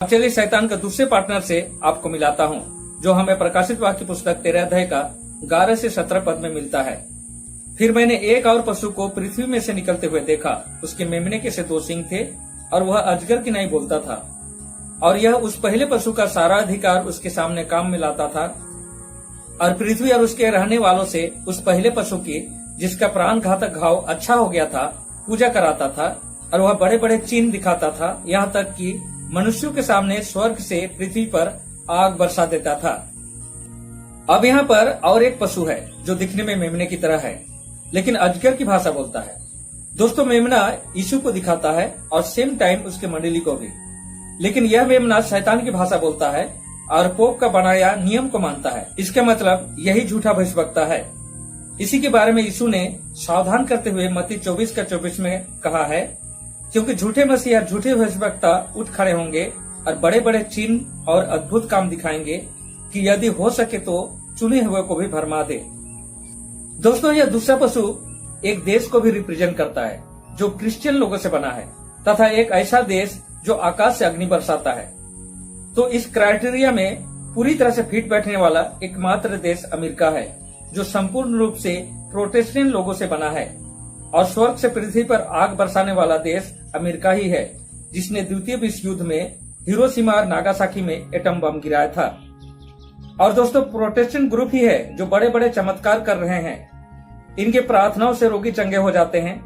चलिए शैतान का दूसरे पार्टनर से आपको मिलाता हूँ, जो हमें प्रकाशित वाक्य पुस्तक 13 अध्याय का 11 से 17 पद में मिलता है। फिर मैंने एक और पशु को पृथ्वी में से निकलते हुए देखा। उसके मेमने के से 2 सींग थे और वह अजगर की नहीं बोलता था, और यह उस पहले पशु का सारा अधिकार उसके सामने काम में लाता था, और पृथ्वी और उसके रहने वालों से उस पहले पशु की, जिसका प्राण घातक घाव अच्छा हो गया था, पूजा कराता था, और वह बड़े बड़े चिन्ह दिखाता था, यहाँ तक कि मनुष्यों के सामने स्वर्ग से पृथ्वी पर आग बरसा देता था। अब यहाँ पर और एक पशु है जो दिखने में मेमने की तरह है, लेकिन अजगर की भाषा बोलता है। दोस्तों, मेमना यीशु को दिखाता है और सेम टाइम उसके मंडली को भी, लेकिन यह मेमना शैतान की भाषा बोलता है और पोप का बनाया नियम को मानता है। इसका मतलब यही झूठा भविष्यवक्ता है। इसी के बारे में यीशु ने सावधान करते हुए मत्ती 24:24 में कहा है, क्योंकि झूठे मसीह या झूठे भविष्यवक्ता उठ खड़े होंगे और बड़े बड़े चिन्ह और अद्भुत काम दिखाएंगे कि यदि हो सके तो चुने हुए को भी भरमा दे। दोस्तों, यह दूसरा पशु एक देश को भी रिप्रेजेंट करता है जो क्रिश्चियन लोगों से बना है, तथा एक ऐसा देश जो आकाश से अग्नि बरसाता है। तो इस क्राइटेरिया में पूरी तरह से फिट बैठने वाला एकमात्र देश अमेरिका है, जो संपूर्ण रूप से प्रोटेस्टेंट लोगों से बना है, और स्वर्ग से पृथ्वी पर आग बरसाने वाला देश अमेरिका ही है, जिसने द्वितीय विश्व युद्ध में हिरोशिमा और नागासाकी में एटम बम गिराया था। और दोस्तों, प्रोटेस्टेंट ग्रुप ही है जो बड़े बड़े चमत्कार कर रहे हैं। इनके प्रार्थनाओं से रोगी चंगे हो जाते हैं,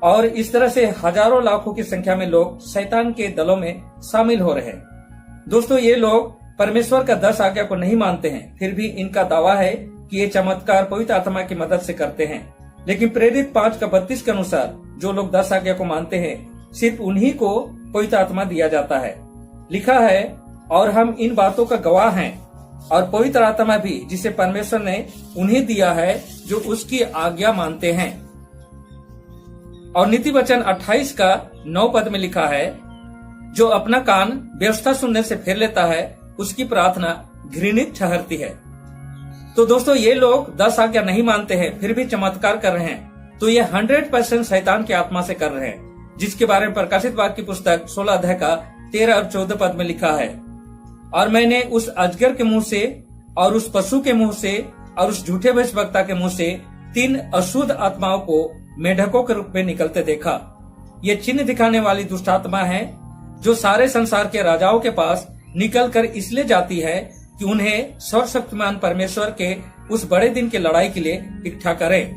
और इस तरह से हजारों लाखों की संख्या में लोग शैतान के दलों में शामिल हो रहे हैं। दोस्तों, ये लोग परमेश्वर का 10 आज्ञा को नहीं मानते हैं, फिर भी इनका दावा है कि ये चमत्कार पवित्र आत्मा की मदद से करते हैं। लेकिन प्रेरित 5:32 के अनुसार जो लोग 10 आज्ञा को मानते हैं, सिर्फ उन्हीं को पवित्र आत्मा दिया जाता है। लिखा है, और हम इन बातों का गवाह हैं, और पवित्र आत्मा भी जिसे परमेश्वर ने उन्हें दिया है जो उसकी आज्ञा मानते हैं। और नीति वचन 28 का 9 पद में लिखा है, जो अपना कान व्यवस्था सुनने से फेर लेता है, उसकी प्रार्थना घृणित ठहरती है। तो दोस्तों, ये लोग 10 आज्ञा नहीं मानते हैं, फिर भी चमत्कार कर रहे हैं, तो ये 100% शैतान की आत्मा से कर रहे हैं, जिसके बारे में प्रकाशित वाक्य की पुस्तक 16 अध्याय का 13 और 14 पद में लिखा है, और मैंने उस अजगर के मुंह से और उस पशु के मुंह से और उस झूठे भविष्यवक्ता के मुंह से 3 अशुद्ध आत्माओं को मेढकों के रूप में निकलते देखा। ये चिन्ह दिखाने वाली दुष्ट आत्मा है, जो सारे संसार के राजाओं के पास निकल कर इसलिए जाती है कि उन्हें सर्वशक्तिमान परमेश्वर के उस बड़े दिन की लड़ाई के लिए इकट्ठा करें।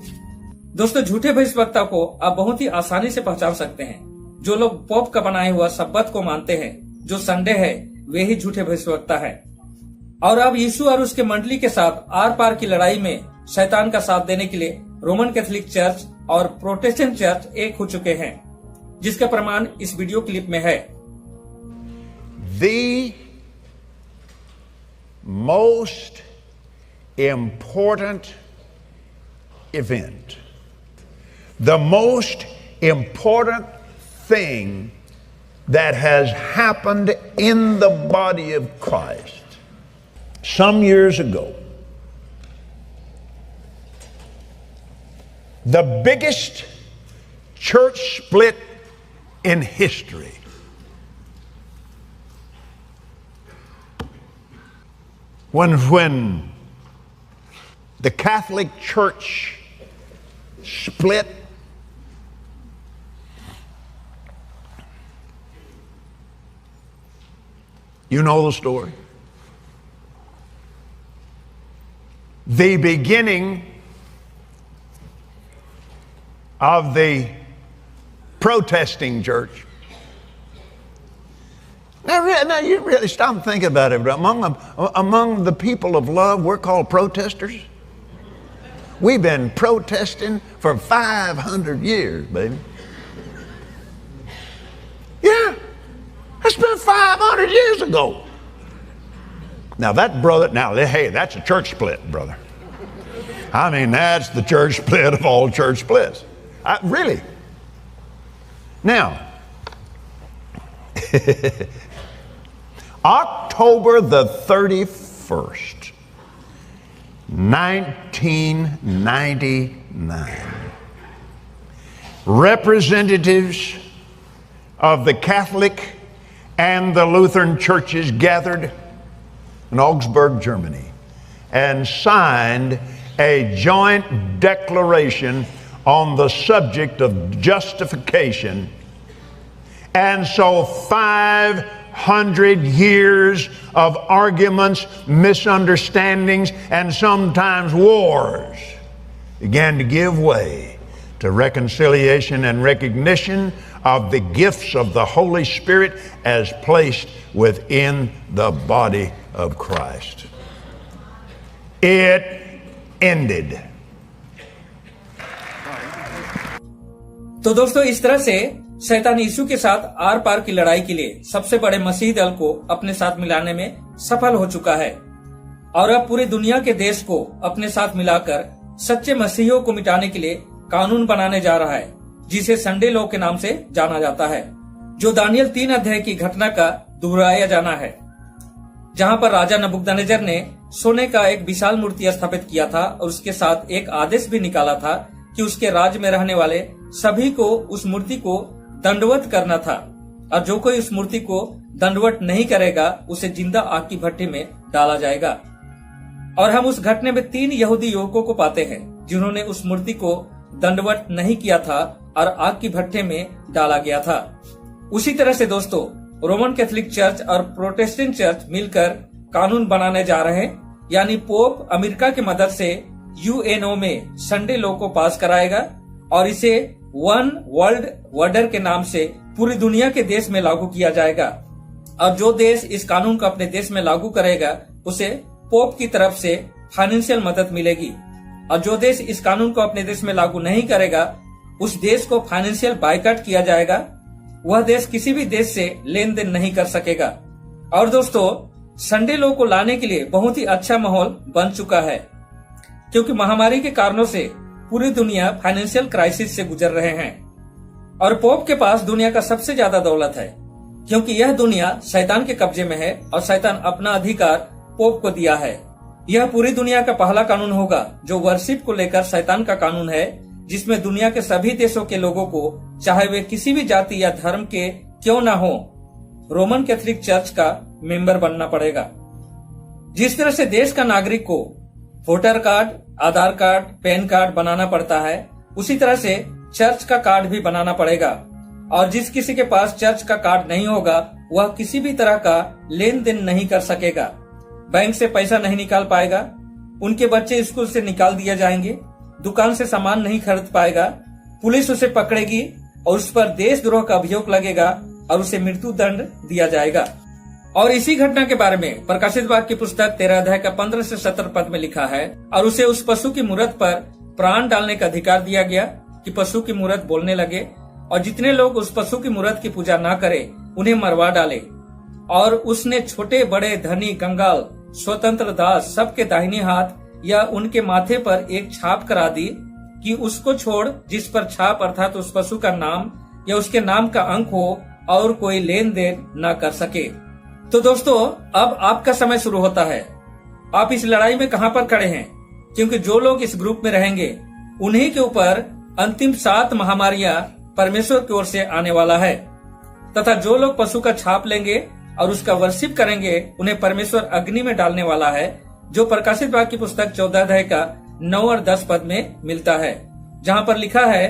दोस्तों, झूठे भविष्यवक्ता को आप बहुत ही आसानी से पहचान सकते हैं। जो लोग पोप का बनाया हुआ सब्बत को मानते हैं, जो संडे है, वे ही झूठे भविष्यवक्ता है। और अब यीशु और उसके मंडली के साथ आर पार की लड़ाई में शैतान का साथ देने के लिए रोमन कैथोलिक चर्च और प्रोटेस्टेंट चर्च एक हो चुके हैं, जिसका प्रमाण इस वीडियो क्लिप में है। The most important event, the most important thing that has happened in the body of Christ. Some years ago, the biggest church split in history. When the Catholic Church split, you know the story. The beginning of the protesting church. Now you really stop and think about it. Among the people of love, we're called protesters. We've been protesting for 500 years, baby. Yeah, that's been 500 years ago. Now that brother, hey, that's a church split, brother. I mean, that's the church split of all church splits. Really. Now, October the 31st, 1999, representatives of the Catholic and the Lutheran churches gathered in Augsburg, Germany, and signed a joint declaration on the subject of justification. And so 500 years of arguments, misunderstandings, and sometimes wars began to give way to reconciliation and recognition of the gifts of the Holy Spirit as placed within the body of Christ. It ended. तो दोस्तों, इस तरह से शैतान यीशु के साथ are पार की लड़ाई के लिए सबसे बड़े मसीह दल को अपने साथ मिलाने में सफल हो चुका है और अब पूरी दुनिया के देश को अपने साथ मिलाकर सच्चे मसीहियों को मिटाने के लिए कानून बनाने जा रहा है, जिसे संडे लॉ के नाम से जाना जाता है, जो दानियल 3 अध्याय की घटना का दोहराया जाना है, जहां पर राजा नबूकदनेस्सर ने सोने का एक विशाल मूर्ति स्थापित किया था और उसके साथ एक आदेश भी निकाला था कि उसके राज्य में रहने वाले सभी को उस मूर्ति को दंडवत करना था और जो कोई उस मूर्ति को दंडवत नहीं करेगा उसे जिंदा आग की भट्टी में डाला जाएगा। और हम उस घटने में 3 यहूदी युवकों को पाते हैं जिन्होंने उस मूर्ति को दंडवत नहीं किया था और आग की भट्टे में डाला गया था। उसी तरह से दोस्तों, रोमन कैथोलिक चर्च और प्रोटेस्टेंट चर्च मिलकर कानून बनाने जा रहे हैं, यानी पोप अमेरिका की मदद से यूएनओ में संडे लॉ को पास कराएगा और इसे वन वर्ल्ड ऑर्डर के नाम से पूरी दुनिया के देश में लागू किया जाएगा। और जो देश इस कानून को अपने देश में लागू करेगा उसे पोप की तरफ से फाइनेंशियल मदद मिलेगी और जो देश इस कानून को अपने देश में लागू नहीं करेगा उस देश को फाइनेंशियल बायकॉट किया जाएगा। वह देश किसी भी देश से लेन देन नहीं कर सकेगा। और दोस्तों, संडे लॉ को लाने के लिए बहुत ही अच्छा माहौल बन चुका है, क्योंकि महामारी के कारणों से पूरी दुनिया फाइनेंशियल क्राइसिस से गुजर रहे हैं और पोप के पास दुनिया का सबसे ज्यादा दौलत है, क्योंकि यह दुनिया शैतान के कब्जे में है और शैतान अपना अधिकार पोप को दिया है। यह पूरी दुनिया का पहला कानून होगा जो वर्शिप को लेकर शैतान का कानून है, जिसमें दुनिया के सभी देशों के लोगों को, चाहे वे किसी भी जाति या धर्म के क्यों ना हो, रोमन कैथोलिक चर्च का मेंबर बनना पड़ेगा। जिस तरह से देश का नागरिक को वोटर कार्ड, आधार कार्ड, पैन कार्ड बनाना पड़ता है, उसी तरह से चर्च का कार्ड भी बनाना पड़ेगा। और जिस किसी के पास चर्च का कार्ड नहीं होगा वह किसी भी तरह का लेन देन नहीं कर सकेगा, बैंक से पैसा नहीं निकाल पाएगा, उनके बच्चे स्कूल से निकाल दिए जाएंगे, दुकान से सामान नहीं खरीद पाएगा, पुलिस उसे पकड़ेगी और उस पर देशद्रोह का अभियोग लगेगा और उसे मृत्यु दंड दिया जाएगा। और इसी घटना के बारे में प्रकाशित वाक्य की पुस्तक 13 अध्याय का 15 से 17 पद में लिखा है, और उसे उस पशु की मूरत पर प्राण डालने का अधिकार दिया गया कि पशु की मूरत बोलने लगे, और जितने लोग उस पशु की मूरत की पूजा ना करें उन्हें मरवा डाले। और उसने छोटे बड़े, धनी, कंगाल, स्वतंत्र दास सबके दाहिने हाथ या उनके माथे पर एक छाप करा दी कि उसको छोड़ जिस पर छाप अर्थात उस पशु का नाम या उसके नाम का अंक हो और कोई लेन देन न कर सके। तो दोस्तों, अब आपका समय शुरू होता है। आप इस लड़ाई में कहां पर खड़े हैं, क्योंकि जो लोग इस ग्रुप में रहेंगे उन्हीं के ऊपर अंतिम 7 महामारियां परमेश्वर की ओर से आने वाला है, तथा जो लोग पशु का छाप लेंगे और उसका वर्शिप करेंगे उन्हें परमेश्वर अग्नि में डालने वाला है, जो प्रकाशित वाक्य की पुस्तक 14 अध्याय का 9 और 10 पद में मिलता है, जहां पर लिखा है,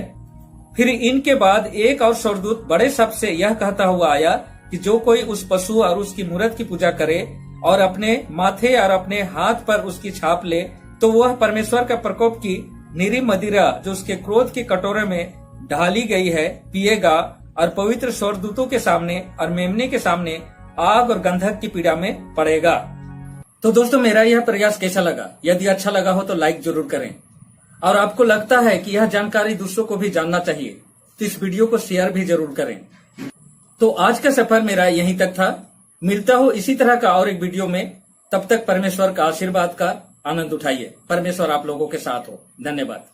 फिर इनके बाद एक और स्वर्गदूत बड़े शब्द से यह कहता हुआ आया कि जो कोई उस पशु और उसकी मूरत की पूजा करे और अपने माथे और अपने हाथ पर उसकी छाप ले, तो वह परमेश्वर का प्रकोप की निरी मदिरा जो उसके क्रोध के कटोरे में ढाली गई है पिएगा और पवित्र स्वर्गदूतों के सामने और मेमने के सामने आग और गंधक की पीड़ा में पड़ेगा। तो दोस्तों, मेरा यह प्रयास कैसा लगा? यदि अच्छा लगा हो तो लाइक जरूर करें, और आपको लगता है कि यह जानकारी दूसरों को भी जानना चाहिए तो इस वीडियो को शेयर भी जरूर करें। तो आज का सफर मेरा यहीं तक था। मिलता हूँ इसी तरह का और एक वीडियो में। तब तक परमेश्वर का आशीर्वाद का आनंद उठाइए। परमेश्वर आप लोगों के साथ हो। धन्यवाद।